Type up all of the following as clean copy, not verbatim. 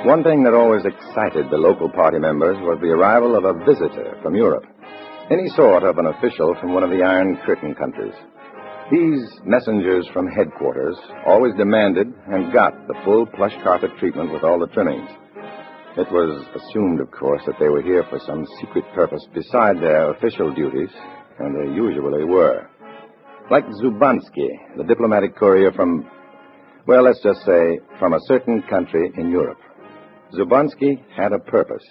One thing that always excited the local party members was the arrival of a visitor from Europe. Any sort of an official from one of the Iron Curtain countries. These messengers from headquarters always demanded and got the full plush carpet treatment with all the trimmings. It was assumed, of course, that they were here for some secret purpose beside their official duties, and they usually were. Like Zubanski, the diplomatic courier from, well, let's just say, from a certain country in Europe. Zubanski had a purpose,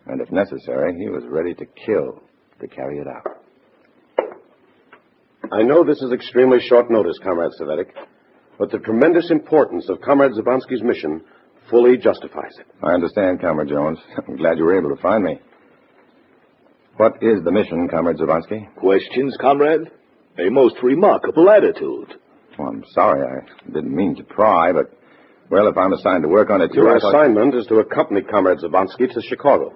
and if necessary, he was ready to kill to carry it out. I know this is extremely short notice, Comrade Savetic, but the tremendous importance of Comrade Zubanski's mission fully justifies it. I understand, Comrade Jones. I'm glad you were able to find me. What is the mission, Comrade Zubanski? Questions, Comrade? A most remarkable attitude. Well, I'm sorry. I didn't mean to pry, but, well, if I'm assigned to work on it, Your assignment is to accompany Comrade Zubanski to Chicago.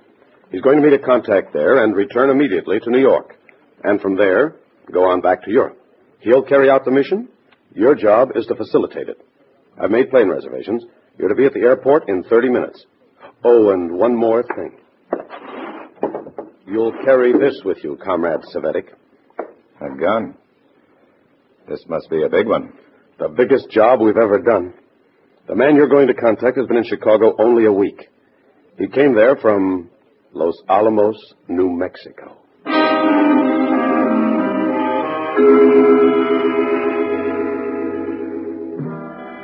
He's going to meet a contact there and return immediately to New York. And from there, go on back to Europe. He'll carry out the mission. Your job is to facilitate it. I've made plane reservations. You're to be at the airport in 30 minutes. Oh, and one more thing. You'll carry this with you, Comrade Savetic. A gun? This must be a big one. The biggest job we've ever done. The man you're going to contact has been in Chicago only a week. He came there from Los Alamos, New Mexico.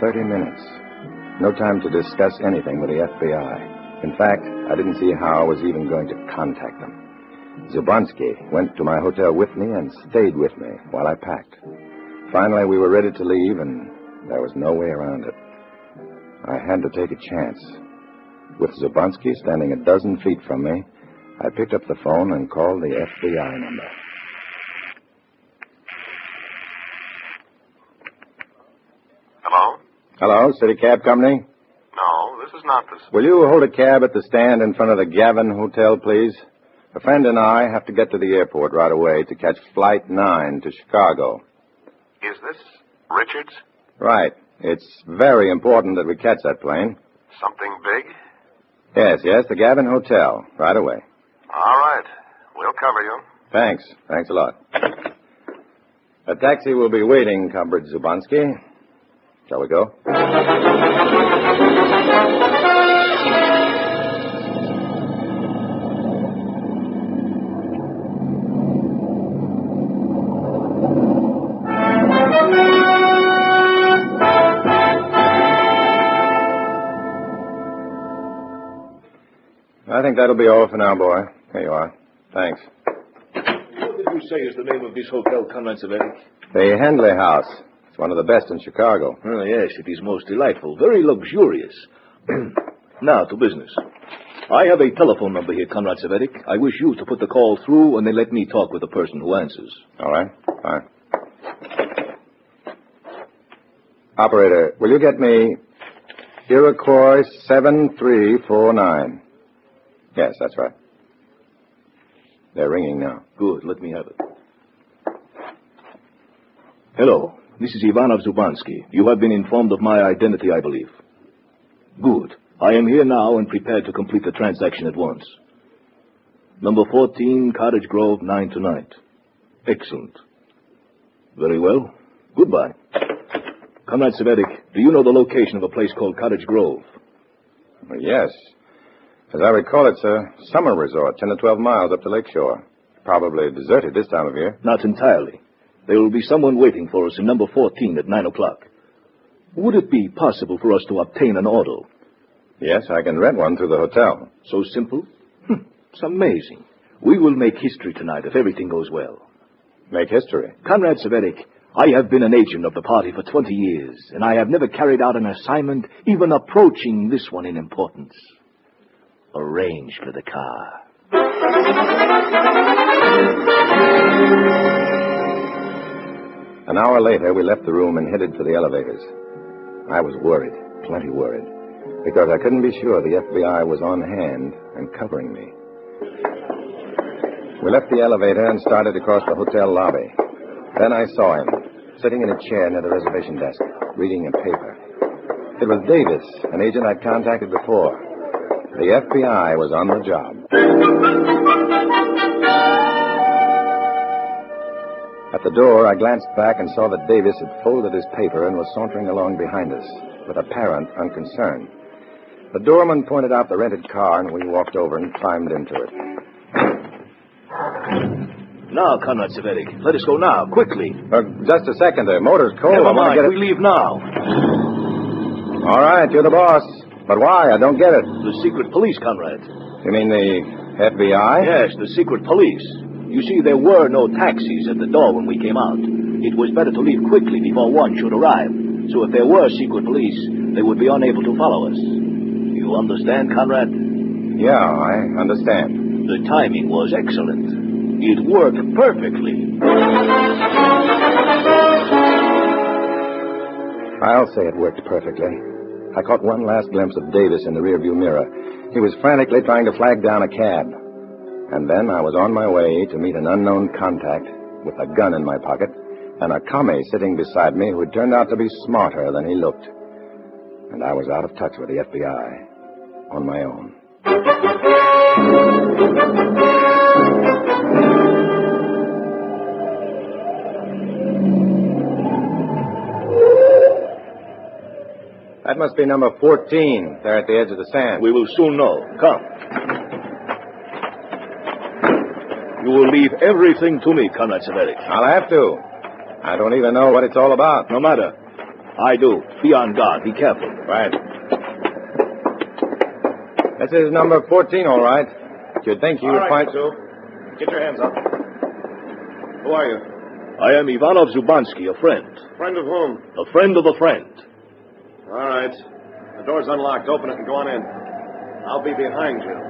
30 minutes. No time to discuss anything with the FBI. In fact, I didn't see how I was even going to contact them. Zubanski went to my hotel with me and stayed with me while I packed. Finally, we were ready to leave, and there was no way around it. I had to take a chance. With Zubanski standing a dozen feet from me, I picked up the phone and called the FBI number. Hello? Hello, City Cab Company? No, this is not the... Will you hold a cab at the stand in front of the Gavin Hotel, please? A friend and I have to get to the airport right away to catch Flight 9 to Chicago. Is this Richards? Right. It's very important that we catch that plane. Something big? Yes, the Gavin Hotel. Right away. All right. We'll cover you. Thanks. Thanks a lot. A taxi will be waiting, Comrade Zubanski. Shall we go? I think that'll be all for now, boy. Here you are. Thanks. What did you say is the name of this hotel, Comrade Savetic? The Henley House. It's one of the best in Chicago. Oh, yes, it is most delightful. Very luxurious. Now, to business. I have a telephone number here, Comrade Savetic. I wish you to put the call through and then let me talk with the person who answers. All right. Fine. Operator, will you get me Iroquois 7349? Yes, that's right. They're ringing now. Good, let me have it. Hello, this is Ivanov Zubanski. You have been informed of my identity, I believe. Good. I am here now and prepared to complete the transaction at once. Number 14, Cottage Grove, 9 tonight. Excellent. Very well. Goodbye. Comrade Savetic, do you know the location of a place called Cottage Grove? Well, yes. As I recall, it's a summer resort, 10 to 12 miles up the lakeshore. Probably deserted this time of year. Not entirely. There will be someone waiting for us in number 14 at 9 o'clock. Would it be possible for us to obtain an auto? Yes, I can rent one through the hotel. So simple? It's amazing. We will make history tonight if everything goes well. Make history? Comrade Savetic, I have been an agent of the party for 20 years, and I have never carried out an assignment even approaching this one in importance. Arrange for the car. An hour later, we left the room and headed for the elevators. I was worried, plenty worried, because I couldn't be sure the FBI was on hand and covering me. We left the elevator and started across the hotel lobby. Then I saw him, sitting in a chair near the reservation desk, reading a paper. It was Davis, an agent I'd contacted before. The FBI was on the job. At the door, I glanced back and saw that Davis had folded his paper and was sauntering along behind us with apparent unconcern. The doorman pointed out the rented car, and we walked over and climbed into it. Now, Conrad Severik, let us go now, quickly. Just a second. The motor's cold. Never I want mind, to get it. we leave now. All right, you're the boss. But why? I don't get it. The secret police, Conrad. You mean the FBI? Yes, the secret police. You see, there were no taxis at the door when we came out. It was better to leave quickly before one should arrive. So if there were secret police, they would be unable to follow us. You understand, Conrad? Yeah, I understand. The timing was excellent. It worked perfectly. I'll say it worked perfectly. I caught one last glimpse of Davis in the rearview mirror. He was frantically trying to flag down a cab. And then I was on my way to meet an unknown contact with a gun in my pocket and a commie sitting beside me who had turned out to be smarter than he looked. And I was out of touch with the FBI on my own. That must be number 14, there at the edge of the sand. We will soon know. Come. You will leave everything to me, Conrad Severik. I'll have to. I don't even know what it's all about. No matter. I do. Be on guard. Be careful. Right. This is number 14, all right. You'd think you would find... Sue. Get your hands up. Who are you? I am Ivanov Zubansky, a friend. Friend of whom? A friend of a friend. All right. The door's unlocked. Open it and go on in. I'll be behind you.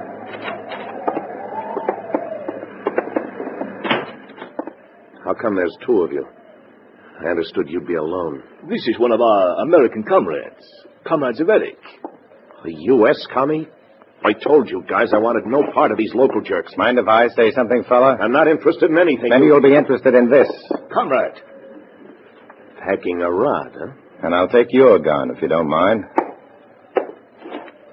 How come there's two of you? I understood you'd be alone. This is one of our American comrades, Comrade Severik. The U.S. commie? I told you guys I wanted no part of these local jerks. Mind if I say something, fella? I'm not interested in anything. Maybe you'll be interested in this. Comrade. Packing a rod, huh? And I'll take your gun, if you don't mind.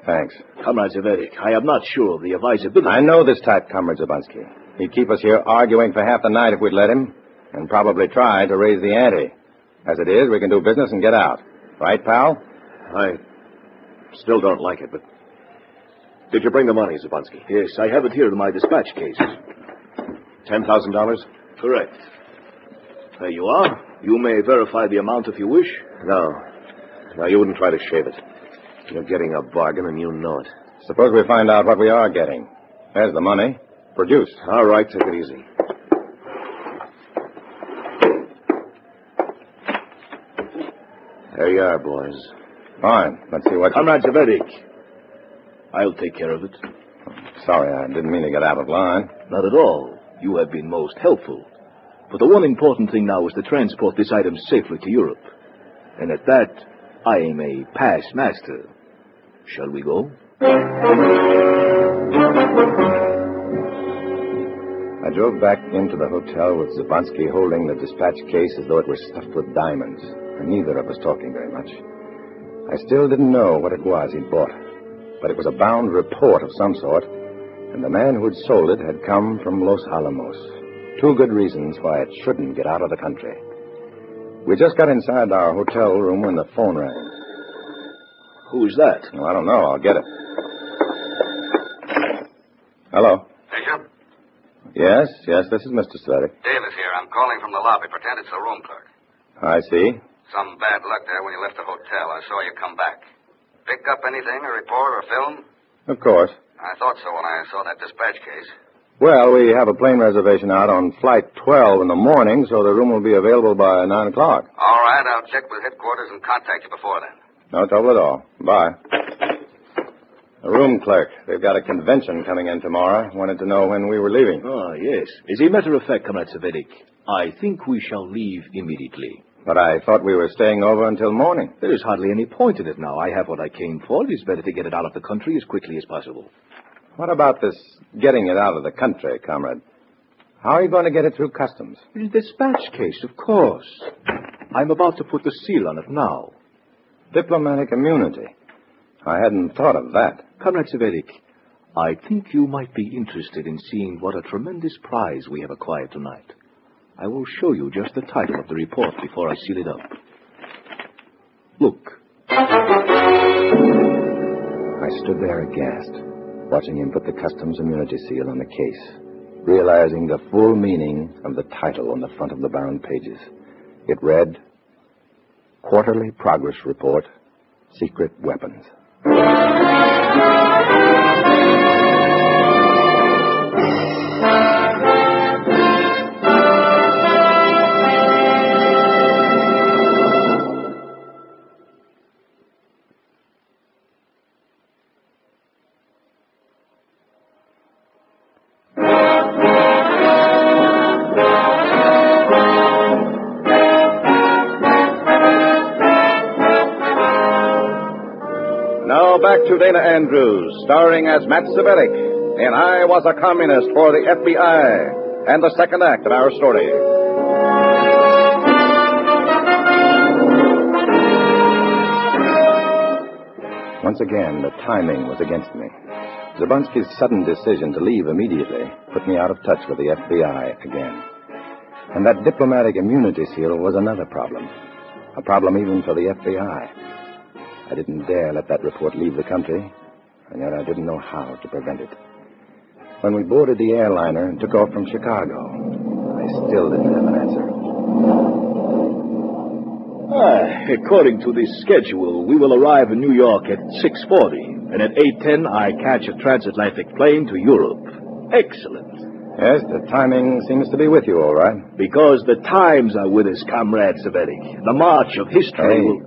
Thanks. Comrade Severik, I am not sure of the advisability. I know this type, Comrade Zubansky. He'd keep us here arguing for half the night if we'd let him, and probably try to raise the ante. As it is, we can do business and get out. Right, pal? I still don't like it, but... Did you bring the money, Zubansky? Yes, I have it here in my dispatch case. $10,000? Correct. There you are. You may verify the amount if you wish. No. No, you wouldn't try to shave it. You're getting a bargain, and you know it. Suppose we find out what we are getting. There's the money. Produce. All right, take it easy. There you are, boys. Fine. Let's see what... Comrade Severik, I'll take care of it. Sorry, I didn't mean to get out of line. Not at all. You have been most helpful. But the one important thing now is to transport this item safely to Europe. And at that, I am a past master. Shall we go? I drove back into the hotel with Zubansky holding the dispatch case as though it were stuffed with diamonds, and neither of us talking very much. I still didn't know what it was he'd bought, but it was a bound report of some sort, and the man who'd sold it had come from Los Alamos. Two good reasons why it shouldn't get out of the country. We just got inside our hotel room when the phone rang. Who is that? Well, I don't know. I'll get it. Hello. Bishop? Yes, this is Mr. Severik. Davis here. I'm calling from the lobby. Pretend it's the room clerk. I see. Some bad luck there when you left the hotel. I saw you come back. Pick up anything, a report or film? Of course. I thought so when I saw that dispatch case. Well, we have a plane reservation out on Flight 12 in the morning, so the room will be available by 9 o'clock. All right, I'll check with headquarters and contact you before then. No trouble at all. Bye. The room clerk. They've got a convention coming in tomorrow. Wanted to know when we were leaving. Ah, yes. As a matter of fact, Comrade Severik, I think we shall leave immediately. But I thought we were staying over until morning. There is hardly any point in it now. I have what I came for. It is better to get it out of the country as quickly as possible. What about this getting it out of the country, comrade? How are you going to get it through customs? The dispatch case, of course. I'm about to put the seal on it now. Diplomatic immunity. I hadn't thought of that. Comrade Severik, I think you might be interested in seeing what a tremendous prize we have acquired tonight. I will show you just the title of the report before I seal it up. Look. I stood there aghast, watching him put the customs immunity seal on the case, realizing the full meaning of the title on the front of the bound pages. It read, Quarterly Progress Report, Secret Weapons. Now back to Dana Andrews, starring as Matt Savetic in I Was a Communist for the FBI, and the second act of our story. Once again, the timing was against me. Zabunski's sudden decision to leave immediately put me out of touch with the FBI again. And that diplomatic immunity seal was another problem. A problem even for the FBI. I didn't dare let that report leave the country, and yet I didn't know how to prevent it. When we boarded the airliner and took off from Chicago, I still didn't have an answer. According to the schedule, we will arrive in New York at 6:40, and at 8:10 I catch a transatlantic plane to Europe. Excellent. Yes, the timing seems to be with you, all right. Because the times are with us, Comrade Savetic. The march of history will...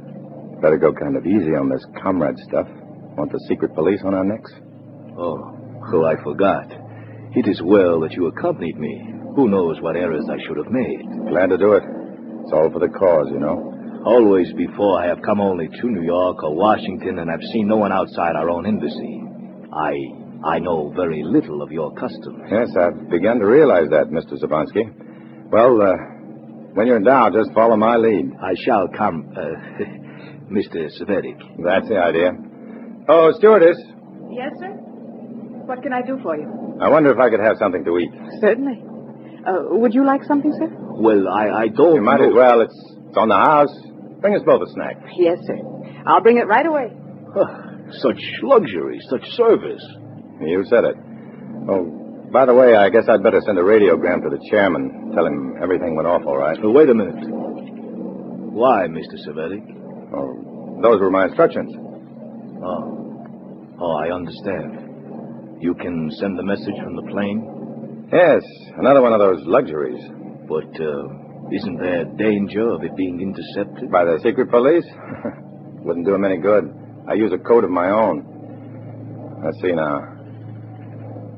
Better go kind of easy on this comrade stuff. Want the secret police on our necks? Oh, I forgot. It is well that you accompanied me. Who knows what errors I should have made. Glad to do it. It's all for the cause, you know. Always before I have come only to New York or Washington and have seen no one outside our own embassy. I know very little of your customs. Yes, I've begun to realize that, Mr. Zabonsky. Well, when you're in doubt, just follow my lead. I shall come, Mr. Savetic. That's the idea. Oh, stewardess. Yes, sir? What can I do for you? I wonder if I could have something to eat. Certainly. Would you like something, sir? Well, I don't You might know. as well. It's on the house. Bring us both a snack. Yes, sir. I'll bring it right away. Such luxury, such service. You said it. Oh, by the way, I guess I'd better send a radiogram to the chairman. Tell him everything went off all right. Wait a minute. Why, Mr. Savetic? Oh, those were my instructions. Oh, I understand. You can send the message from the plane? Yes, another one of those luxuries. But isn't there danger of it being intercepted? By the secret police? Wouldn't do them any good. I use a code of my own. Let's see now.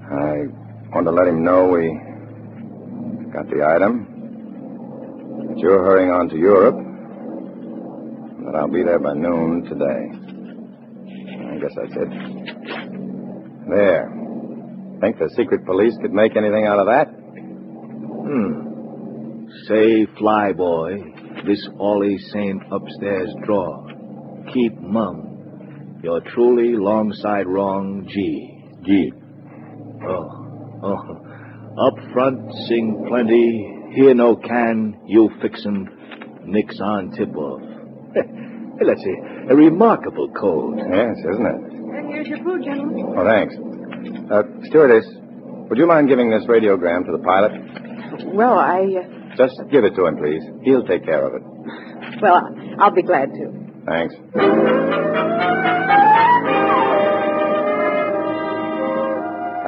I want to let him know we got the item, that you're hurrying on to Europe, and that I'll be there by noon today. I guess that's it. There. Think the secret police could make anything out of that? Say, flyboy, this Ollie same upstairs drawer. Keep mum. You're truly long side wrong, G. Gee. Oh. Up front, sing plenty. Here no can, you fix 'em. Nix on tip off. Let's see, a remarkable code. Yes, isn't it? And here's your food, gentlemen. Oh, thanks. Stewardess, would you mind giving this radiogram to the pilot? Well, Just give it to him, please. He'll take care of it. Well, I'll be glad to. Thanks.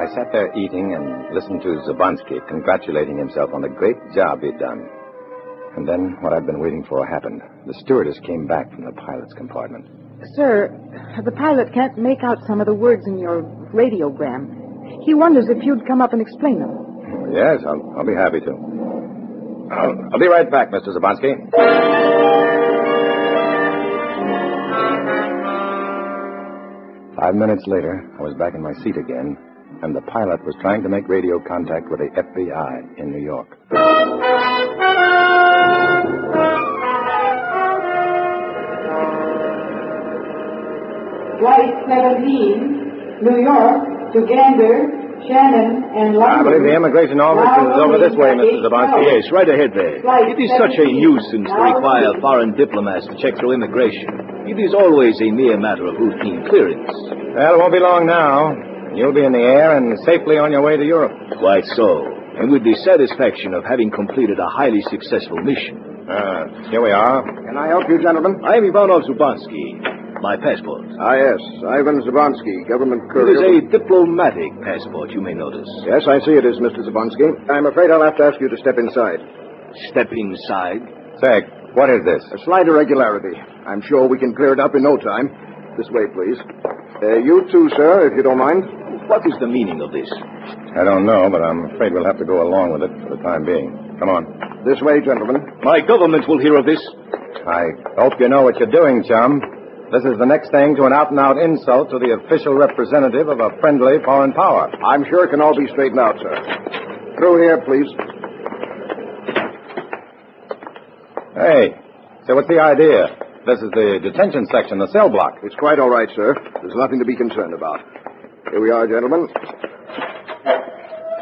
I sat there eating and listened to Zabonsky congratulating himself on the great job he'd done. And then what I'd been waiting for happened. The stewardess came back from the pilot's compartment. Sir, the pilot can't make out some of the words in your radiogram. He wonders if you'd come up and explain them. Yes, I'll be happy to. I'll be right back, Mr. Zabonsky. 5 minutes later, I was back in my seat again, and the pilot was trying to make radio contact with the FBI in New York. Flight 17, New York, to Gander, Shannon, and London. I believe the immigration office is over this way, Mr. Zabansky. Yes, right ahead there. It is such a nuisance to require foreign diplomats to check through immigration. It is always a mere matter of routine clearance. Well, it won't be long now. You'll be in the air and safely on your way to Europe. Quite so. And with the satisfaction of having completed a highly successful mission. Here we are. Can I help you, gentlemen? I am Ivanov Zubansky. My passport. Ah, yes. Ivan Zabansky, government It courier. is a diplomatic passport, you may notice. Yes, I see it is, Mr. Zabansky. I'm afraid I'll have to ask you to step inside. Step inside. Say, what is this? A slight irregularity. I'm sure we can clear it up in no time. This way, please. You too, sir, if you don't mind. What is the meaning of this? I don't know, but I'm afraid we'll have to go along with it for the time being. Come on. This way, gentlemen. My government will hear of this. I hope you know what you're doing, chum. This is the next thing to an out-and-out insult to the official representative of a friendly foreign power. I'm sure it can all be straightened out, sir. Through here, please. Hey, so what's the idea? This is the detention section, the cell block. It's quite all right, sir. There's nothing to be concerned about. Here we are, gentlemen.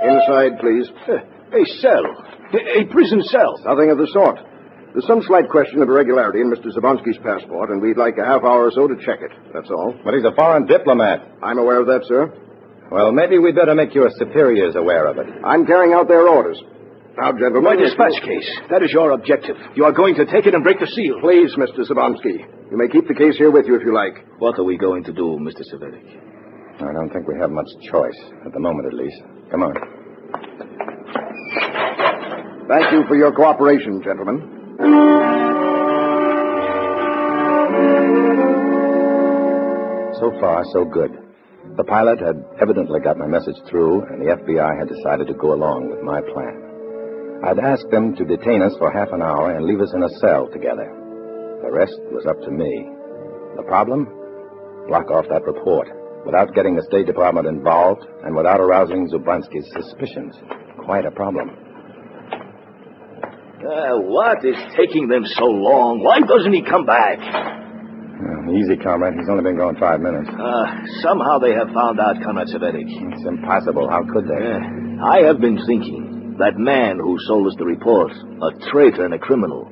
Inside, please. A cell. A prison cell. Nothing of the sort. There's some slight question of irregularity in Mr. Zabansky's passport, and we'd like a half hour or so to check it. That's all. But he's a foreign diplomat. I'm aware of that, sir. Well, maybe we'd better make your superiors aware of it. I'm carrying out their orders. Now, gentlemen... My dispatch case. That is your objective. You are going to take it and break the seal. Please, Mr. Zabansky. You may keep the case here with you if you like. What are we going to do, Mr. Savelik? I don't think we have much choice, at the moment at least. Come on. Thank you for your cooperation, gentlemen. So far, so good. The pilot had evidently got my message through, and the FBI had decided to go along with my plan. I'd asked them to detain us for half an hour and leave us in a cell together. The rest was up to me. The problem? Block off that report without getting the State Department involved and without arousing Zubansky's suspicions. Quite a problem. What is taking them so long? Why doesn't he come back? Easy, comrade. He's only been gone 5 minutes. Somehow they have found out, Comrade Savelik. It's impossible. How could they? I have been thinking. That man who sold us the report, a traitor and a criminal.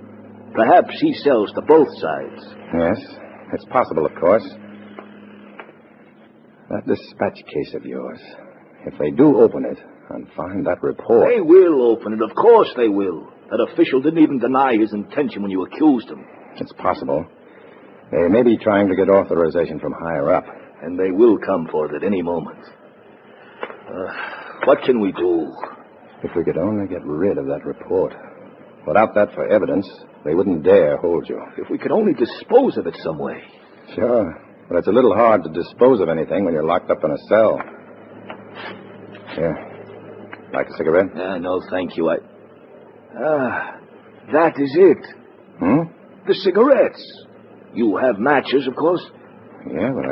Perhaps he sells to both sides. Yes, it's possible, of course. That dispatch case of yours. If they do open it and find that report... They will open it. Of course they will. That official didn't even deny his intention when you accused him. It's possible. They may be trying to get authorization from higher up. And they will come for it at any moment. What can we do? If we could only get rid of that report. Without that for evidence, they wouldn't dare hold you. If we could only dispose of it some way. Sure, but it's a little hard to dispose of anything when you're locked up in a cell. Here. Like a cigarette? No, thank you. That is it. The cigarettes. You have matches, of course. Yeah, but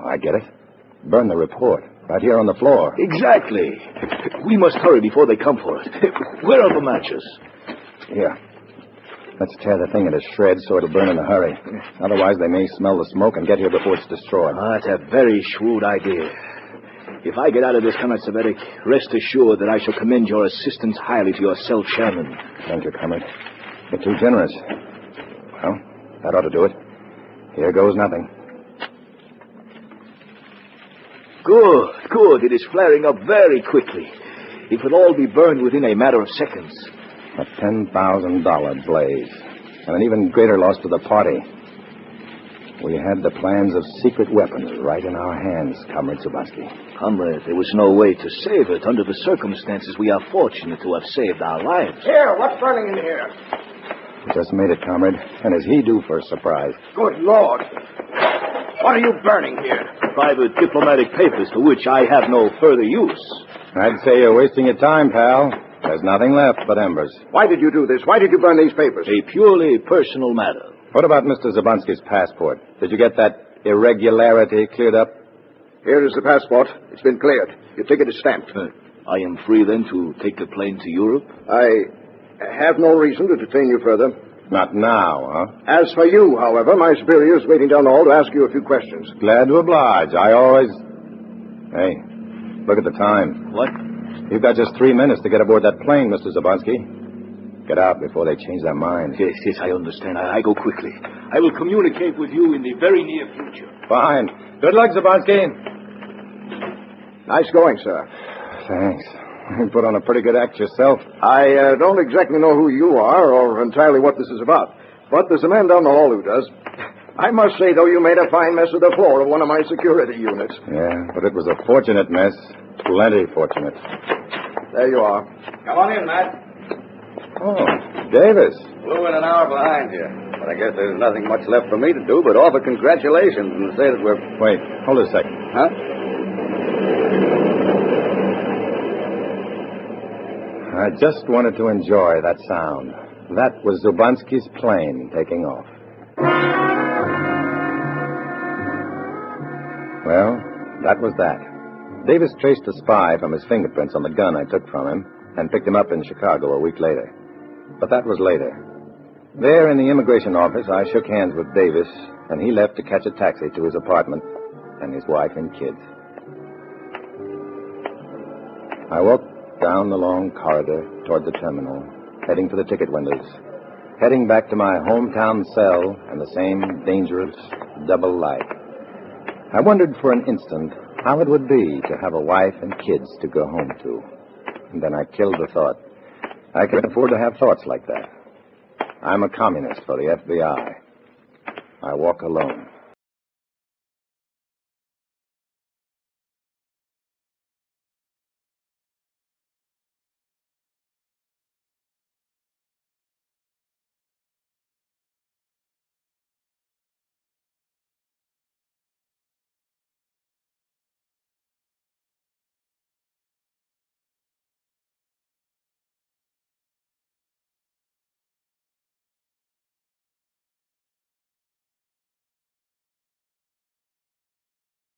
I get it. Burn the report. Right here on the floor. Exactly. We must hurry before they come for it. Where are the matches? Here. Let's tear the thing into shreds so it'll burn in a hurry. Otherwise, they may smell the smoke and get here before it's destroyed. That's a very shrewd idea. If I get out of this, Comrade Savelik, rest assured that I shall commend your assistance highly to yourself, Chairman. Thank you, comrade. You're too generous. Well, that ought to do it. Here goes nothing. Good. It is flaring up very quickly. It will all be burned within a matter of seconds. A $10,000 blaze. And an even greater loss to the party. We had the plans of secret weapons right in our hands, Comrade Zubansky. Comrade, there was no way to save it. Under the circumstances, we are fortunate to have saved our lives. Here, what's burning in here? We just made it, comrade. And as he do for a surprise. Good Lord. What are you burning here? Private diplomatic papers for which I have no further use. I'd say you're wasting your time, pal. There's nothing left but embers. Why did you do this? Why did you burn these papers? A purely personal matter. What about Mr. Zabansky's passport? Did you get that irregularity cleared up? Here is the passport. It's been cleared. Your ticket is stamped. I am free, then, to take the plane to Europe? I have no reason to detain you further. Not now, huh? As for you, however, my superior is waiting down the hall to ask you a few questions. Glad to oblige. I always... Hey, look at the time. What? You've got just 3 minutes to get aboard that plane, Mr. Zabansky. Get out before they change their minds. Yes, I understand. I go quickly. I will communicate with you in the very near future. Fine. Good luck, Zabansky. Nice going, sir. Thanks. You put on a pretty good act yourself. I don't exactly know who you are or entirely what this is about, but there's a man down the hall who does. I must say, though, you made a fine mess of the floor of one of my security units. Yeah, but it was a fortunate mess. Plenty fortunate. There you are. Come on in, Matt. Oh, Davis. Flew in an hour behind here. But I guess there's nothing much left for me to do but offer congratulations and say that we're... Wait, hold a second. Huh? I just wanted to enjoy that sound. That was Zubansky's plane taking off. Well, that was that. Davis traced a spy from his fingerprints on the gun I took from him and picked him up in Chicago a week later. But that was later. There in the immigration office, I shook hands with Davis, and he left to catch a taxi to his apartment and his wife and kids. I walked down the long corridor toward the terminal, heading for the ticket windows, heading back to my hometown cell and the same dangerous double life. I wondered for an instant how it would be to have a wife and kids to go home to. And then I killed the thought. I could afford to have thoughts like that. I'm a communist for the FBI. I walk alone.